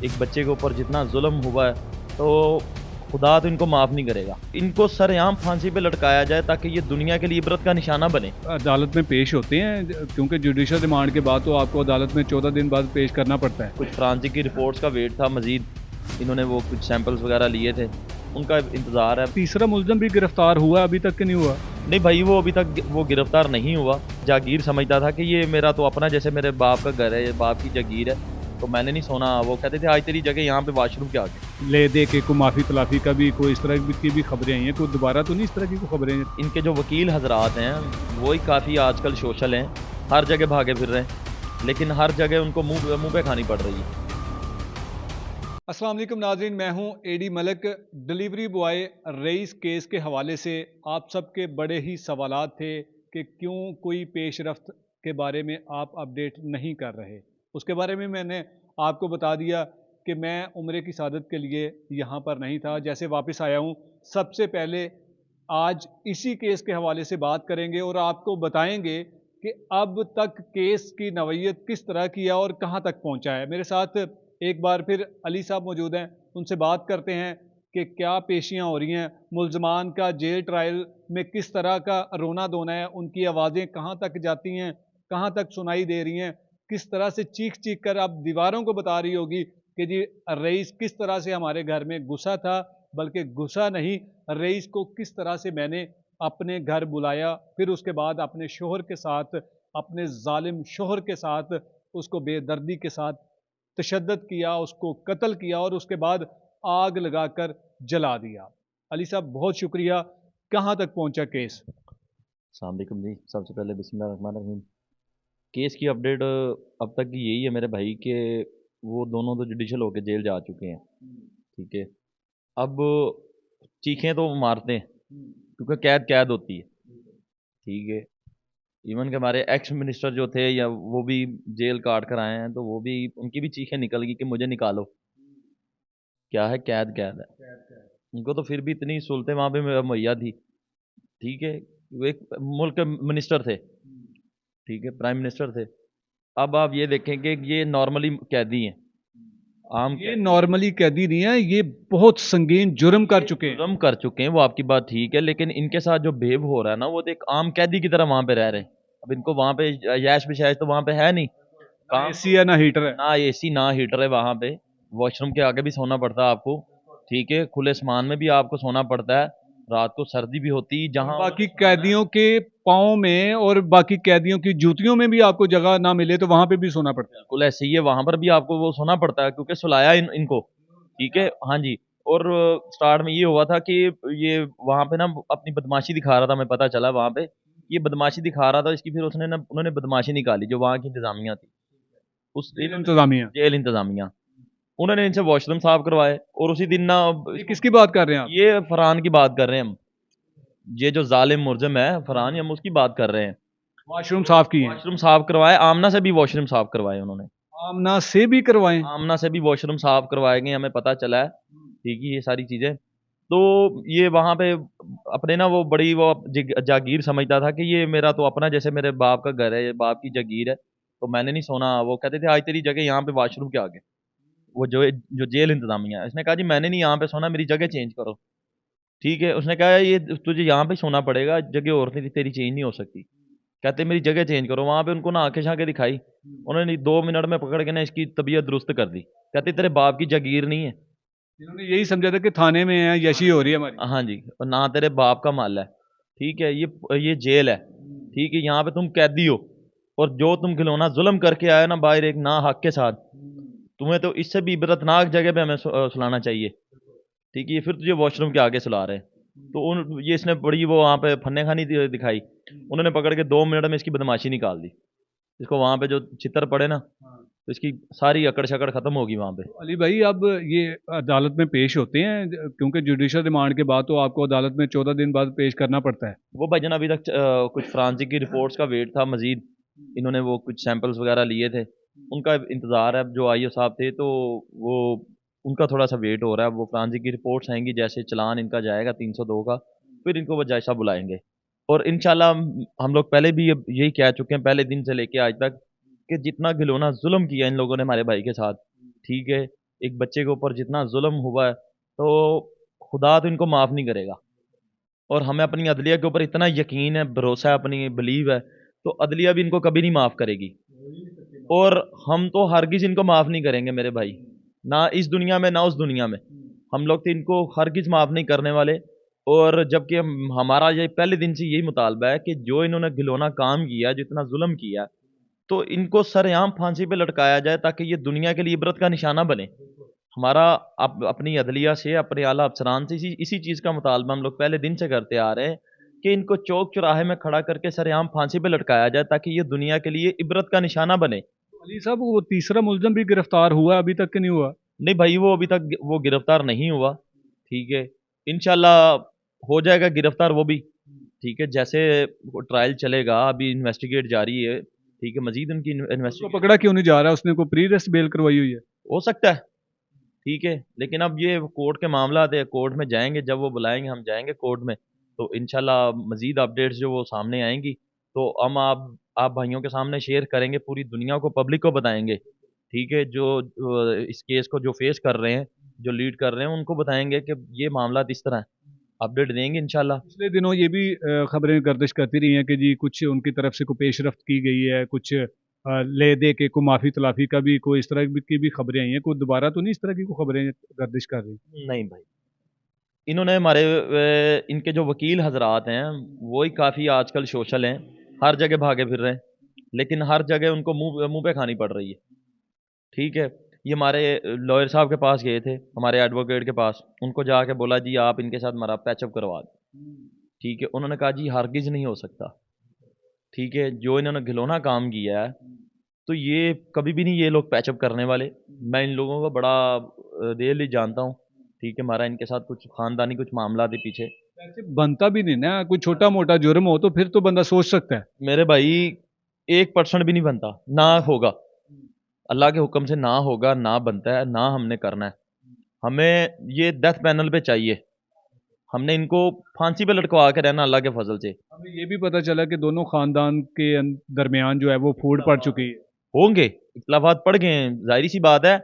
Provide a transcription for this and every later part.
एक बच्चे के ऊपर जितना जुल्म हुआ है तो खुदा तो इनको माफ़ नहीं करेगा। इनको सरेआम फांसी पे लटकाया जाए ताकि ये दुनिया के लिए इबरत का निशाना बने। अदालत में पेश होते हैं क्योंकि जुडिशल रिमांड के बाद तो आपको अदालत में 14 दिन बाद पेश करना पड़ता है। कुछ फ्रांसिक की रिपोर्ट्स का वेट था मजीद, इन्होंने वो कुछ सैंपल्स वगैरह लिए थे, उनका इंतज़ार है। तीसरा मुलजम भी गिरफ्तार हुआ अभी तक कि नहीं हुआ? नहीं भाई, वो अभी तक वो गिरफ्तार नहीं हुआ। जागीर समझता था कि ये मेरा तो अपना, जैसे मेरे बाप का घर है, ये बाप की जागीर है, तो मैंने नहीं सोना। वो कहते थे आज तेरी जगह यहाँ पे वॉशरूम के आगे। ले दे के कोई माफ़ी तलाफी का भी कोई इस तरह की भी खबरें आई हैं, कोई दोबारा तो नहीं इस तरह की कोई खबरें हैं? इनके जो वकील हजरात हैं वो ही काफ़ी आजकल सोशल हैं, हर जगह भागे फिर रहे हैं, लेकिन हर जगह उनको मुंह पे खानी पड़ रही है। अस्सलाम वालेकुम नाज़रीन, मैं हूं AD Malik. Delivery boy rice case के हवाले से आप सबके बड़े ही सवालात थे कि क्यों कोई पेशरफ्त के बारे में आप अपडेट नहीं कर रहे। उसके बारे में मैंने आपको बता दिया कि मैं उम्रे की सादत के लिए यहाँ पर नहीं था। जैसे वापस आया हूँ, सबसे पहले आज इसी केस के हवाले से बात करेंगे और आपको बताएंगे कि अब तक केस की नवैयत किस तरह की है और कहाँ तक पहुँचा है। मेरे साथ एक बार फिर अली साहब मौजूद हैं, उनसे बात करते हैं कि क्या पेशियाँ हो रही हैं, मुल्ज़मान का जेल ट्रायल में किस तरह का रोना धोना है, उनकी आवाज़ें कहाँ तक जाती हैं, कहाँ तक सुनाई दे रही हैं, किस तरह से चीख चीख कर अब दीवारों को बता रही होगी कि जी रईस किस तरह से हमारे घर में घुसा था, बल्कि घुसा नहीं, रईस को किस तरह से मैंने अपने घर बुलाया, फिर उसके बाद अपने शोहर के साथ, अपने जालिम शोहर के साथ उसको बेदर्दी के साथ तशद्दुद किया, उसको कत्ल किया और उसके बाद आग लगाकर जला दिया। अली साहब बहुत शुक्रिया। कहाँ तक पहुँचा केस? अस्सलाम वालेकुम जी, सबसे पहले बिस्मिल्लाहिर्रहमानिर्रहीम। केस की अपडेट अब तक की यही है मेरे भाई के, वो दोनों तो जुडिशल होके जेल जा चुके हैं। ठीक है, अब चीखें तो वो मारते हैं क्योंकि कैद कैद होती है। ठीक है, इवन के हमारे एक्स मिनिस्टर जो थे या वो भी जेल काट कर आए हैं, तो वो भी, उनकी भी चीखें निकल गई कि मुझे निकालो। क्या है, कैद कैद है। उनको तो फिर भी इतनी सहूलतें वहाँ पे मुहैया थी। ठीक है, वो एक मुल्क के मिनिस्टर थे, ठीक है, प्राइम मिनिस्टर थे। अब आप ये देखें कि ये नॉर्मली कैदी हैं, आम ये कैदी, नॉर्मली कैदी नहीं है, ये बहुत संगीन जुर्म कर चुके हैं। जुर्म कर चुके हैं, वो आपकी बात ठीक है, लेकिन इनके साथ जो बिहेव हो रहा है ना, वो तो एक आम कैदी की तरह वहाँ पे रह रहे हैं। अब इनको वहाँ पे यैश बिशाश तो वहाँ पे है नहीं, ना काम एसी तो है ना हीटर है। ना एसी ना हीटर है वहाँ पे, वॉशरूम के आगे भी सोना पड़ता है आपको। ठीक है, खुले आसमान में भी आपको सोना पड़ता है, रात को सर्दी भी होती है और जहाँ उन्होंने बाकी सोना है। कैदियों के पाँव में और बाकी कैदियों की जूतियों में भी आपको जगह ना मिले तो वहां पे भी सोना पड़ता है। बिल्कुल ऐसे ही है, वहां पर भी आपको वो सोना पड़ता है क्योंकि सुलाया इनको। ठीक है, हाँ जी। और स्टार्ट में ये हुआ था कि ये वहां पे ना अपनी बदमाशी दिखा रहा था, मैं पता चला वहां पे ये बदमाशी दिखा रहा था इसकी, फिर उसने ना, उन्होंने बदमाशी निकाली जो वहां की इंतजामिया थी, उस जेल इन्होंने, इंतजामिया। जेल इंतजामिया, उन्होंने इनसे वॉशरूम साफ करवाए। और उसी दिन ना ये इसको, किसकी बात कर रहे हैं आप? ये फरहान की बात कर रहे हैं हम, ये जो जालिम मुर्जम है फरहान, हम उसकी बात कर रहे हैं। वॉशरूम साफ किए हैं? वॉशरूम साफ करवाए, आमना से भी वॉशरूम साफ करवाए उन्होंने, आमना से भी करवाएं? आमना से भी वॉशरूम साफ करवाए गए, हमें पता चला है। ठीक है, ये सारी चीज़ें तो ये वहाँ पे अपने ना वो बड़ी वो जागीर समझता था कि ये मेरा तो अपना, जैसे मेरे बाप का घर है, ये बाप की जागीर है, तो मैंने नहीं सोना। वो कहते थे आज तेरी जगह यहाँ पे वॉशरूम के आगे, वो जो जो जेल इंतजामिया है, इसने कहा जी मैंने नहीं यहाँ पे सोना, मेरी जगह चेंज करो। ठीक है, उसने कहा ये तुझे यहाँ पे सोना पड़ेगा, जगह और तेरी चेंज नहीं हो सकती। कहते मेरी जगह चेंज करो। वहाँ पे उनको ना आंखें शांखें दिखाई, उन्होंने 2 मिनट में पकड़ के ना इसकी तबीयत दुरुस्त कर दी। कहते तेरे बाप की जागीर नहीं है। इन्होंने यही समझा था कि थाने में है, यशी हो रही है हमारी। हाँ जी, और ना तेरे बाप का माल है। ठीक है, ये जेल है। ठीक है, यहाँ पे तुम कैदी हो, और जो तुम खिलौना जुल्म करके आए ना बाहर एक ना हक के साथ, तुम्हें तो इससे भी इबरतनाक जगह पे हमें सुलाना चाहिए। ठीक है, ये फिर तुझे वॉशरूम के आगे सुला रहे हैं। तो उन ये इसने बड़ी वो वहाँ पे फन्ने खानी दिखाई, उन्होंने पकड़ के 2 मिनट में इसकी बदमाशी निकाल दी। इसको वहाँ पे जो चित्तर पड़े ना, तो इसकी सारी अकड़ शकड़ खत्म होगी वहाँ पे। अली भाई, अब ये अदालत में पेश होते हैं क्योंकि जुडिशल रिमांड के बाद तो आपको अदालत में 14 दिन बाद पेश करना पड़ता है। वो भाईजान अभी तक कुछ फ्रांसिक की रिपोर्ट्स का वेट था मजीद, इन्होंने वो कुछ सैंपल्स वगैरह लिए थे, उनका इंतज़ार है। जो आईओ साहब थे तो वो, उनका थोड़ा सा वेट हो रहा है। वो फ्रांसिक की रिपोर्ट्स आएंगी, जैसे चालान इनका जाएगा 302 का, फिर इनको वो जज साहब बुलाएंगे। और इंशाल्लाह हम लोग पहले भी यही कह चुके हैं, पहले दिन से लेके आज तक, कि जितना घिनौना जुल्म किया इन लोगों ने हमारे भाई के साथ, ठीक है, एक बच्चे के ऊपर जितना जुल्म हुआ है, तो खुदा तो इनको माफ़ नहीं करेगा। और हमें अपनी अदलिया के ऊपर इतना यकीन है, भरोसा है, अपनी बिलीव है, तो अदलिया भी इनको कभी नहीं माफ़ करेगी। और हम तो हरगिज़ इनको माफ़ नहीं करेंगे मेरे भाई, ना इस दुनिया में ना उस दुनिया में। हम लोग तो इनको हरगिज़ माफ़ नहीं करने वाले। और जबकि हमारा ये पहले दिन से यही मुतालबा है कि जो इन्होंने घिनौना काम किया, जो इतना जुल्म किया, तो इनको सरेआम फांसी पे लटकाया जाए ताकि ये दुनिया के लिए इबरत का निशाना बने। हमारा अपनी अदलिया से, अपने आला अफसरान से इसी इसी चीज़ का मुतालबा हम लोग पहले दिन से करते आ रहे हैं कि इनको चौक चौराहे में खड़ा करके सरेआम फांसी पे लटकाया जाए ताकि ये दुनिया के लिए इबरत का निशाना बने। अली साहब, वो तीसरा मुलजम भी गिरफ्तार हुआ, अभी तक कि नहीं हुआ? नहीं भाई, वो अभी तक वो गिरफ्तार नहीं हुआ। ठीक है, इंशाल्लाह हो जाएगा गिरफ्तार वो भी। ठीक है, जैसे वो ट्रायल चलेगा, अभी इन्वेस्टिगेट जारी है। ठीक है, मजीद उनकी उसको इन्वेस्टिगेट पकड़ा क्यों नहीं जा रहा? उसने कोई प्री अरेस्ट बेल करवाई हुई है? हो सकता है। ठीक है, लेकिन अब ये कोर्ट के मामला है, कोर्ट में जाएंगे, जब वो बुलाएंगे हम जाएंगे कोर्ट में, तो इंशाल्लाह मजीद अपडेट्स जो वो सामने आएंगी, तो हम आप भाइयों के सामने शेयर करेंगे, पूरी दुनिया को, पब्लिक को बताएंगे। ठीक है, जो इस केस को जो फेस कर रहे हैं, जो लीड कर रहे हैं, उनको बताएंगे कि ये मामला इस तरह है। अपडेट देंगे इंशाल्लाह। पिछले दिनों ये भी खबरें गर्दिश करती रही हैं कि जी कुछ उनकी तरफ से कोई पेशरफ्त की गई है, कुछ ले दे के कोई माफ़ी तलाफ़ी का भी कोई इस तरह की भी खबरें आई हैं। कोई दोबारा तो नहीं इस तरह की कोई खबरें गर्दिश कर रही? नहीं भाई, इन्होंने हमारे इनके जो वकील हजरात हैं, वो ही काफ़ी आजकल सोशल हैं, हर जगह भागे फिर रहे हैं, लेकिन हर जगह उनको मुंह मुंह पे खानी पड़ रही है। ठीक है, ये हमारे लॉयर साहब के पास गए थे, हमारे एडवोकेट के पास, उनको जाके बोला जी आप इनके साथ हमारा पैचअप करवा दें। ठीक है, उन्होंने कहा जी हरगिज़ नहीं हो सकता। ठीक है, जो इन्होंने घिनौना काम किया है, तो ये कभी भी नहीं ये लोग पैचअप करने वाले। मैं इन लोगों को बड़ा देर जानता हूँ। ठीक है, हमारा इनके साथ कुछ ख़ानदानी कुछ मामला थे पीछे। वैसे बनता भी नहीं ना, कोई छोटा मोटा जुर्म हो तो फिर तो बंदा सोच सकता है। मेरे भाई 1% भी नहीं बनता, ना होगा। अल्लाह के हुक्म से ना होगा, ना बनता है, ना हमने करना है। हमें ये डेथ पैनल पे चाहिए। हमने इनको फांसी पे लटकवा के रहना अल्लाह के फजल से। हमें ये भी पता चला कि दोनों खानदान के दरमियान जो है वो फूट पड़ चुकी है। होंगे, इख्तलाफात पड़ गए हैं, जाहिर सी बात है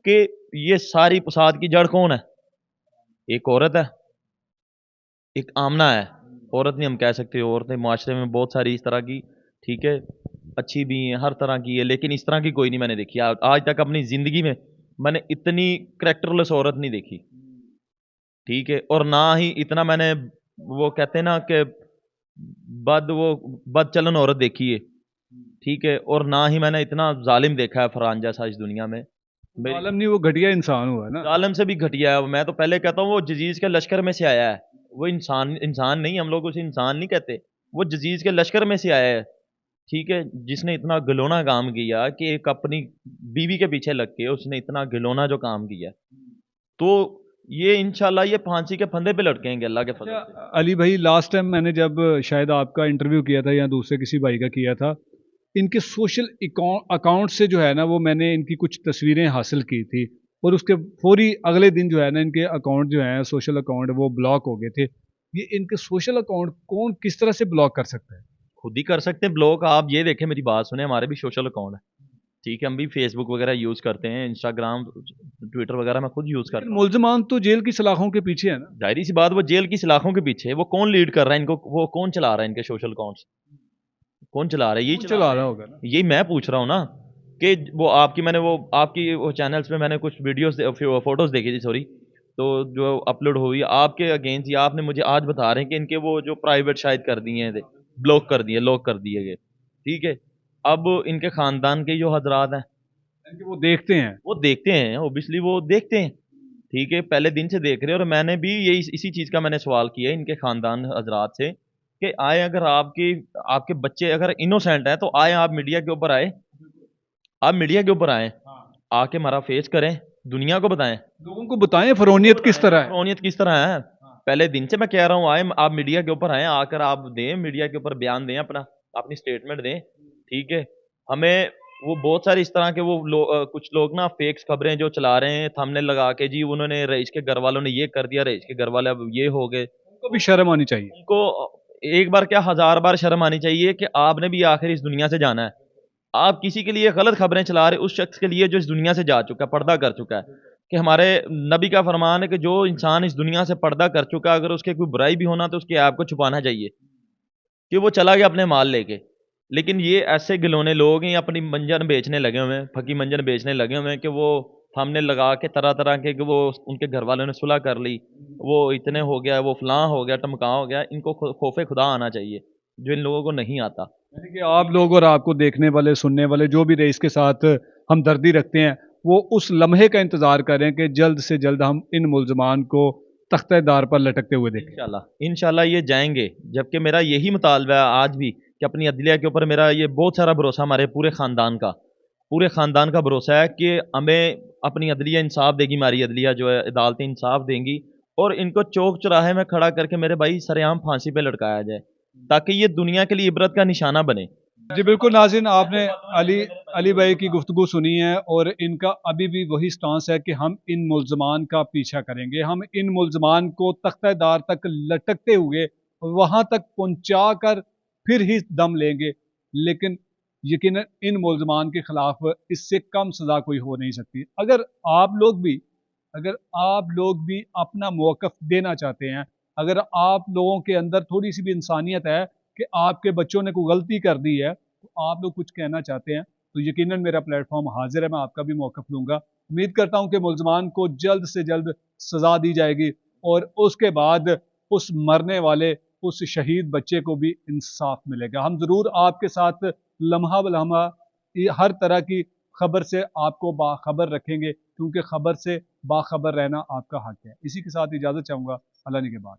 कि ये सारी फसाद की जड़ कौन है? एक औरत है, एक आमना है। औरत नहीं हम कह सकते, औरतें माशरे में बहुत सारी इस तरह की, ठीक है, अच्छी भी हैं, हर तरह की है, लेकिन इस तरह की कोई नहीं मैंने देखी आज तक अपनी ज़िंदगी में। मैंने इतनी करेक्टरलेस औरत नहीं देखी। ठीक है, और ना ही इतना मैंने, वो कहते हैं ना कि वो बदचलन औरत देखी है। ठीक है, और ना ही मैंने इतना जालिम देखा है फरहान जैसा इस दुनिया में। मेरी आलम नहीं, वो घटिया इंसान हुआ है ना। जालिम से भी घटिया है। मैं तो पहले कहता हूँ वो जजीज के लश्कर में से आया है। वो इंसान नहीं, हम लोग उसे इंसान नहीं कहते। वो जजीज के लश्कर में से आया है। ठीक है, जिसने इतना घिनौना काम किया कि एक अपनी बीवी के पीछे लग के उसने इतना घिनौना जो काम किया, तो ये इंशाल्लाह ये फांसी के फंदे पे लटकेंगे अल्लाह के फजल से। अच्छा अली भाई, लास्ट टाइम मैंने जब शायद आपका इंटरव्यू किया था या दूसरे किसी भाई का किया था, इनके सोशल अकाउंट से जो है ना, वो मैंने इनकी कुछ तस्वीरें हासिल की थी, और उसके फौरी अगले दिन जो है ना इनके अकाउंट जो है, सोशल अकाउंट, वो ब्लॉक हो गए थे। ये इनके सोशल अकाउंट कौन किस तरह से ब्लॉक कर सकता है? खुद ही कर सकते हैं ब्लॉक। आप ये देखें, मेरी बात सुने, हमारे भी सोशल अकाउंट है। ठीक है, हम भी फेसबुक वगैरह यूज़ करते हैं, इंस्टाग्राम, ट्विटर वगैरह मैं खुद यूज़ लेकिन करता हूँ। मुलजमान तो जेल की सलाखों के पीछे है ना। जाहिर सी बात, वो जेल की सलाखों के पीछे है। वो कौन लीड कर रहा है इनको? वो कौन चला रहा है इनके सोशल अकाउंट्स? कौन चला रहा है? यही कौन चला चला रहे रहा हैं। होगा ना। यही मैं पूछ रहा हूँ ना, कि वो आपकी मैंने वो आपकी वो चैनल्स पे मैंने कुछ वीडियोस फोटोज देखी थी, सॉरी, तो जो अपलोड हुई आपके अगेंस्ट, या आपने मुझे आज बता रहे हैं कि इनके वो जो प्राइवेट शायद कर दिए थे, ब्लॉक कर दिए, लॉक कर दिए गए। ठीक है, अब इनके खानदान के जो हजरात हैं, यानी कि वो देखते हैं। वो देखते हैं, ओबियसली वो देखते हैं। ठीक है, पहले दिन से देख रहे हैं। और मैंने भी यही इसी चीज़ का मैंने सवाल किया है इनके खानदान हजरात से कि आए, अगर आपके आपके बच्चे अगर इनोसेंट हैं, तो आए, आप मीडिया के ऊपर आए, आप मीडिया के ऊपर आए, आके हमारा फेस करें, दुनिया को बताएं। लोगों को बताएं फरौनियत किस तरह है। रौनियत किस तरह है। पहले दिन से मैं कह रहा हूँ, आए आप मीडिया के ऊपर आए, आकर आप दें, मीडिया के ऊपर बयान दें, अपना अपनी स्टेटमेंट दें। ठीक है, हमें वो बहुत सारे इस तरह के कुछ लोग ना फेक खबरें जो चला रहे हैं, थंबनेल लगा के, जी उन्होंने रईस के घर वालों ने ये कर दिया, रईस के घर वाले अब ये हो गए। उनको भी शर्म आनी चाहिए। उनको एक बार क्या 1000 बार शर्म आनी चाहिए कि आपने भी आखिर इस दुनिया से जाना है। आप किसी के लिए गलत खबरें चला रहे उस शख्स के लिए जो इस दुनिया से जा चुका है, पर्दा कर चुका है, कि हमारे नबी का फरमान है कि जो इंसान इस दुनिया से पर्दा कर चुका है, अगर उसके कोई बुराई भी होना तो उसके ऐप को छुपाना चाहिए कि वो चला गया अपने माल लेके। लेकिन ये ऐसे गिलोने लोग हैं, अपनी मंजन बेचने लगे हुए हैं, फकी मंजन बेचने लगे हुए हैं कि वो हमने लगा के तरह तरह के कि वो उनके घर वालों ने सुलह कर ली, वो इतने हो गया, वो फलां हो गया, टमका हो गया। इनको खौफे खुदा आना चाहिए, जो इन लोगों को नहीं आता। यानी कि आप लोग और आपको देखने वाले सुनने वाले जो भी रईस के साथ हमदर्दी रखते हैं, वो उस लम्हे का इंतज़ार करें कि जल्द से जल्द हम इन मुलजमान को तख्तेदार पर लटकते हुए देखें। इंशाल्लाह इंशाल्लाह ये जाएंगे। जबकि मेरा यही मुतालबा है आज भी कि अपनी अदलिया के ऊपर मेरा ये बहुत सारा भरोसा, हमारे पूरे ख़ानदान का भरोसा है कि हमें अपनी अदलिया इंसाफ देगी, हमारी अदलिया जो है अदालतें इंसाफ देंगी, और इनको चौक चौराहे में खड़ा करके मेरे भाई सरेआम फांसी पे लटकाया जाए, ताकि ये दुनिया के लिए इबरत का निशाना बने। जी बिल्कुल नाज़रीन, आपने अली अली भाई की गुफ्तगू सुनी है और इनका अभी भी वही स्टांस है कि हम इन मुलजमान का पीछा करेंगे, हम इन मुलजमान को तख्तेदार तक लटकते हुए वहाँ तक पहुँचा कर फिर ही दम लेंगे। लेकिन यकीनन इन मुलजमान के खिलाफ इससे कम सज़ा कोई हो नहीं सकती। अगर आप लोग भी अपना मौक़िफ़ देना चाहते हैं, अगर आप लोगों के अंदर थोड़ी सी भी इंसानियत है कि आपके बच्चों ने कोई गलती कर दी है, तो आप लोग कुछ कहना चाहते हैं, तो यकीनन मेरा प्लेटफॉर्म हाजिर है, मैं आपका भी मौक़िफ़ लूँगा। उम्मीद करता हूँ कि मुलजमान को जल्द से जल्द सज़ा दी जाएगी और उसके बाद उस मरने वाले, उस शहीद बच्चे को भी इंसाफ मिलेगा। हम ज़रूर आपके साथ लम्हा ब लम्हा हर तरह की खबर से आपको बाखबर रखेंगे, क्योंकि खबर से बाखबर रहना आपका हक है। इसी के साथ इजाज़त चाहूँगा। अल्लाह ने के बाद।